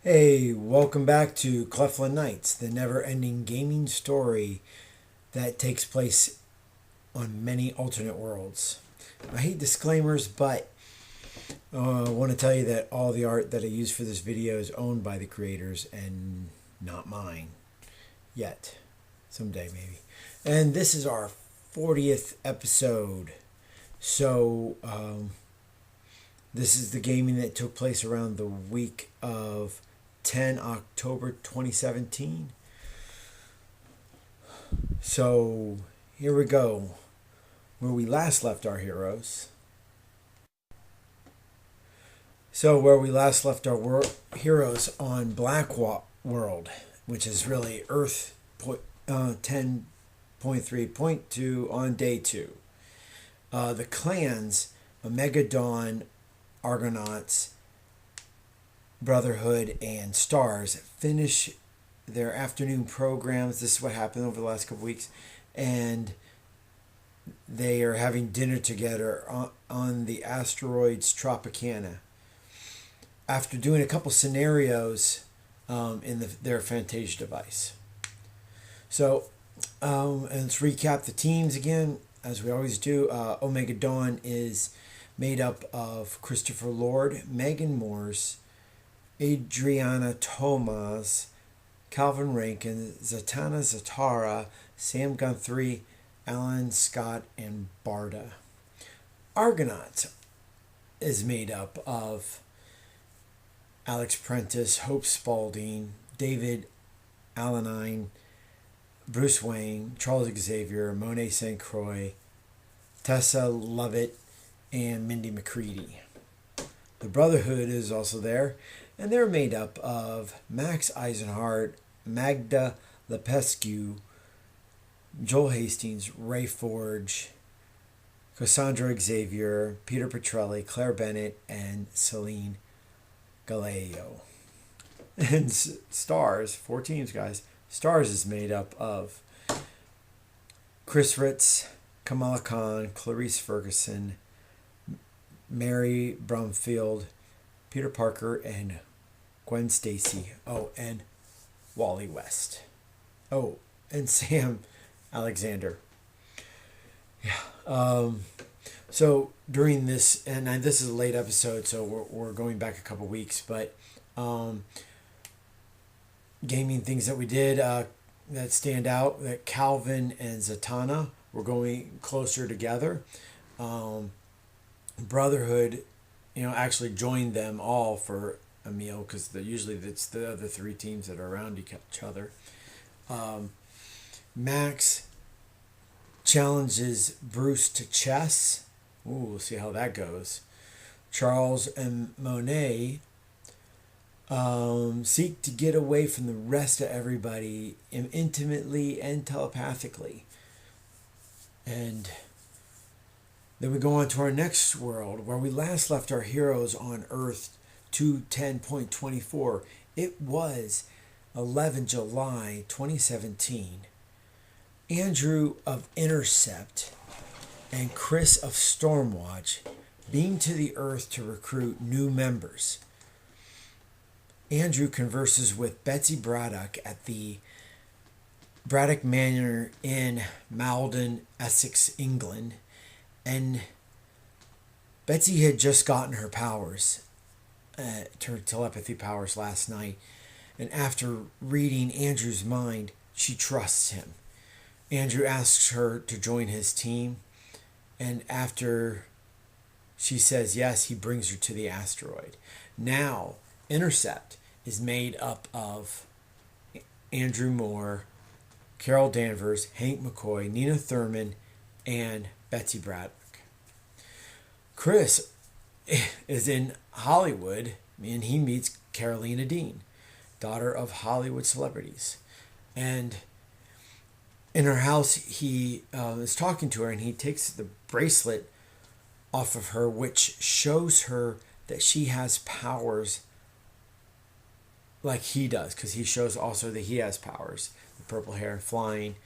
Hey, welcome back to Cleftlan Nights, the never-ending gaming story that takes place on many alternate worlds. I hate disclaimers, but I want to tell you that all the art that I use for this video is owned by the creators and not mine. Yet. Someday, maybe. And this is our 40th episode. So, this is the gaming that took place around the week of 10 October 2017. So here we go, where we last left our heroes. Where we last left our heroes on Black World, which is really Earth 10.3.2 on day 2. The clans, Omega Dawn, Argonauts, Brotherhood, and Stars finish their afternoon programs. This is what happened over the last couple weeks. And they are having dinner together on the Asteroid's Tropicana. After doing a couple scenarios in their Fantasia device. So, and let's recap the teams again, as we always do. Omega Dawn is made up of Christopher Lord, Megan Morse, Adriana Tomas, Calvin Rankin, Zatanna Zatara, Sam Guthrie, Alan Scott, and Barda. Argonauts is made up of Alex Prentice, Hope Spaulding, David Alanine, Bruce Wayne, Charles Xavier, Monet St. Croix, Tessa Lovett, and Mindy McCready. The Brotherhood is also there, and they're made up of Max Eisenhardt, Magda Lepescu, Joel Hastings, Ray Forge, Cassandra Xavier, Peter Petrelli, Claire Bennett, and Celine Galeo. And Stars, 4 teams, guys. Stars is made up of Chris Ritz, Kamala Khan, Clarice Ferguson, Mary Brumfield, Peter Parker, and Gwen Stacy. Oh, and Wally West. Oh, and Sam Alexander. Yeah. So during this, and this is a late episode, so we're going back a couple weeks, but gaming things that we did that stand out, that Calvin and Zatanna were going closer together. Brotherhood, actually joined them all for a meal, because usually it's the other 3 teams that are around each other. Max challenges Bruce to chess. Ooh, we'll see how that goes. Charles and Monet seek to get away from the rest of everybody intimately and telepathically. And then we go on to our next world, where we last left our heroes on Earth 210.24. It was 11 July 2017. Andrew of INTERcept and Chris of Stormwatch beam to the Earth to recruit new members. Andrew converses with Betsy Braddock at the Braddock Manor in Malden, Essex, England. And Betsy had just gotten her powers, her telepathy powers last night. And after reading Andrew's mind, she trusts him. Andrew asks her to join his team. And after she says yes, he brings her to the asteroid. Now, INTERcept is made up of Andrew Moore, Carol Danvers, Hank McCoy, Nina Thurman, and Betsy Braddock. Chris is in Hollywood, and he meets Karolina Dean, daughter of Hollywood celebrities. And in her house, he is talking to her, and he takes the bracelet off of her, which shows her that she has powers like he does, because he shows also that he has powers, the purple hair and flying.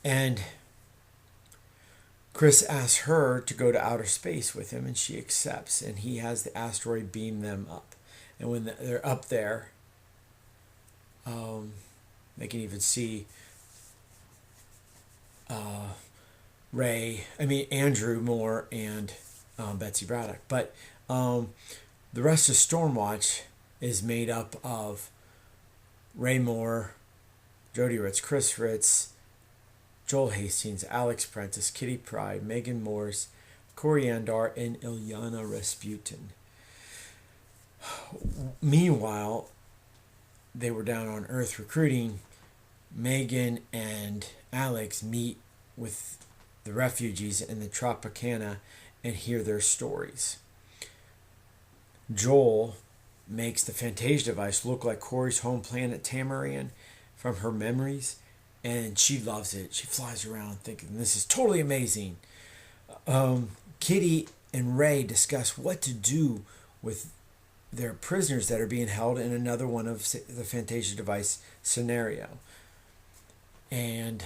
And Chris asks her to go to outer space with him, and she accepts, and he has the asteroid beam them up. And when they're up there, They can even see Andrew Moore and Betsy Braddock. But the rest of Stormwatch is made up of Ray Moore, Jody Ritz, Chris Ritz, Joel Hastings, Alex Prentice, Kitty Pryde, Megan Morse, Corey Andar, and Ilyana Rasputin. Meanwhile, they were down on Earth recruiting. Megan and Alex meet with the refugees in the Tropicana and hear their stories. Joel makes the Fantasia device look like Corey's home planet Tamaran from her memories, and she loves it. She flies around thinking this is totally amazing. Kitty and Ray discuss what to do with their prisoners that are being held in another one of the Fantasia device scenario. And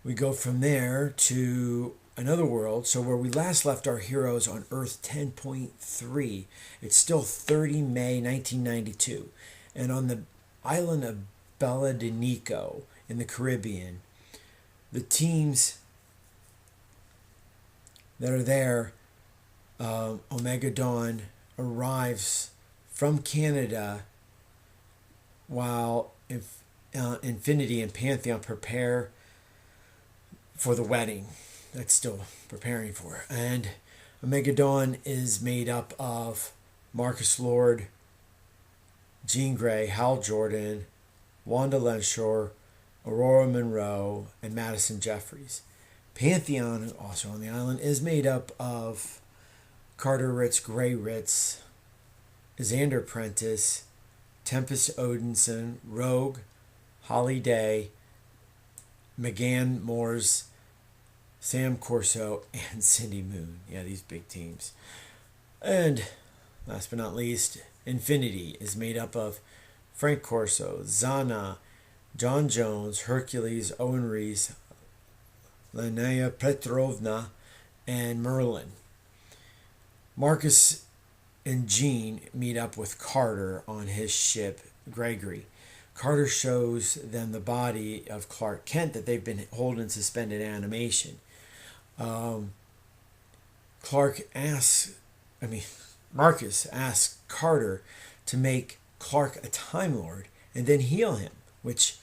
we go from there to another world. So where we last left our heroes on Earth 10.3, it's still 30 May 1992. And on the island of Bella de Nico in the Caribbean, the teams that are there, Omega Dawn arrives from Canada while Infinity and Pantheon prepare for the wedding that's still preparing for. And Omega Dawn is made up of Marcus Lord, Jean Grey, Hal Jordan, Wanda Lenshore, Aurora Monroe, and Madison Jeffries. Pantheon, also on the island, is made up of Carter Ritz, Gray Ritz, Xander Prentice, Tempest Odinson, Rogue, Holly Day, McGann Moores, Sam Corso, and Cindy Moon. Yeah, these big teams. And last but not least, Infinity is made up of Frank Corso, Zana, John Jones, Hercules, Owen Reese, Linnea Petrovna, and Merlin. Marcus and Jean meet up with Carter on his ship, Gregory. Carter shows them the body of Clark Kent that they've been holding suspended animation. Marcus asks Carter to make Clark a Time Lord and then heal him, which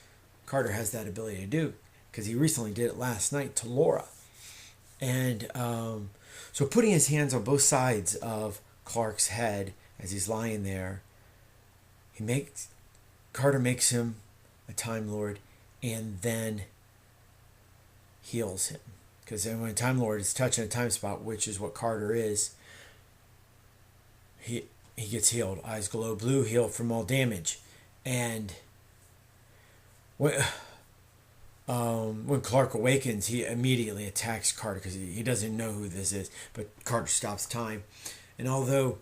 Carter has that ability to do because he recently did it last night to Laura. And so putting his hands on both sides of Clark's head as he's lying there, Carter makes him a Time Lord and then heals him. Because when a Time Lord is touching a time spot, which is what Carter is, he gets healed. Eyes glow blue, healed from all damage. And when Clark awakens, he immediately attacks Carter because he doesn't know who this is. But Carter stops time. And although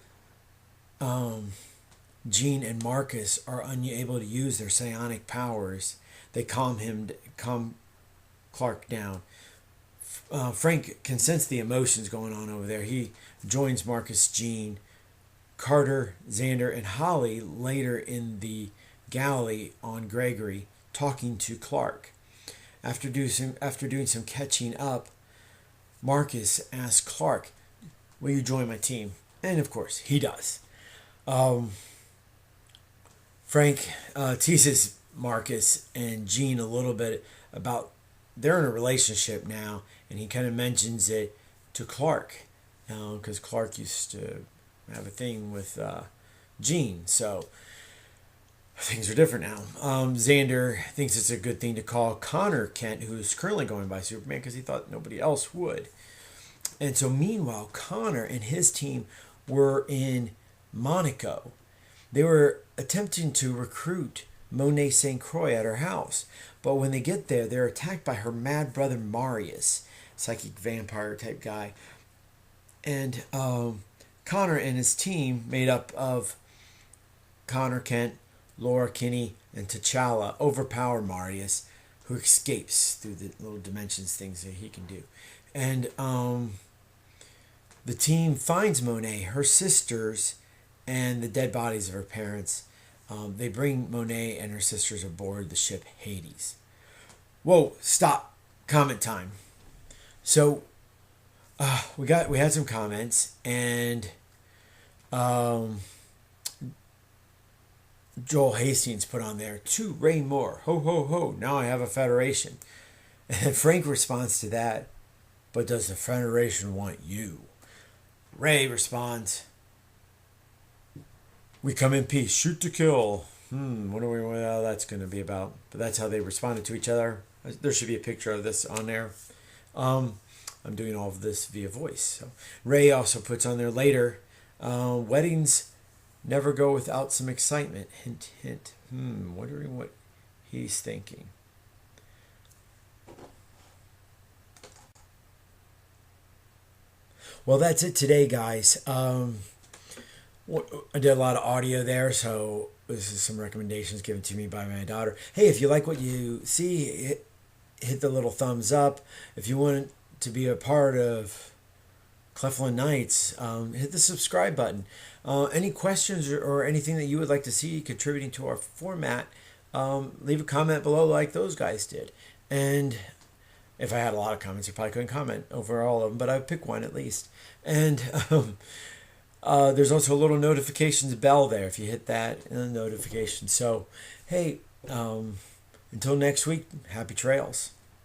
Jean and Marcus are unable to use their psionic powers, they calm Clark down. Frank can sense the emotions going on over there. He joins Marcus, Jean, Carter, Xander, and Holly later in the galley on Gregory, talking to Clark. After doing some catching up, Marcus asks Clark, "Will you join my team?" And of course, he does. Frank teases Marcus and Jean a little bit about they're in a relationship now, and he kind of mentions it to Clark because Clark used to have a thing with Jean, so things are different now. Xander thinks it's a good thing to call Connor Kent, who's currently going by Superman, because he thought nobody else would. And so meanwhile, Connor and his team were in Monaco. They were attempting to recruit Monet St. Croix at her house. But when they get there, they're attacked by her mad brother Marius, psychic vampire type guy. And Connor and his team, made up of Connor Kent, Laura Kinney, and T'Challa, overpower Marius, who escapes through the little dimensions things that he can do. And the team finds Monet, her sisters, and the dead bodies of her parents They bring Monet and her sisters aboard the ship Hades. Whoa, stop. Comment time. So we had some comments, and Joel Hastings put on there, to reign more. Ho, ho, ho. Now I have a federation. And Frank responds to that, but does the federation want you? Ray responds, we come in peace. Shoot to kill. Wonder what that's going to be about. But that's how they responded to each other. There should be a picture of this on there. I'm doing all of this via voice. So Ray also puts on there later, weddings never go without some excitement. Hint, hint. Wondering what he's thinking. Well, that's it today, guys. I did a lot of audio there, so this is some recommendations given to me by my daughter. Hey, if you like what you see, hit the little thumbs up. If you want to be a part of Cleftlan Nights, hit the subscribe button. Any questions or anything that you would like to see contributing to our format, leave a comment below like those guys did. And if I had a lot of comments, I probably couldn't comment over all of them, but I'd pick one at least. And there's also a little notifications bell there if you hit that and the notification. So, hey, until next week, happy trails.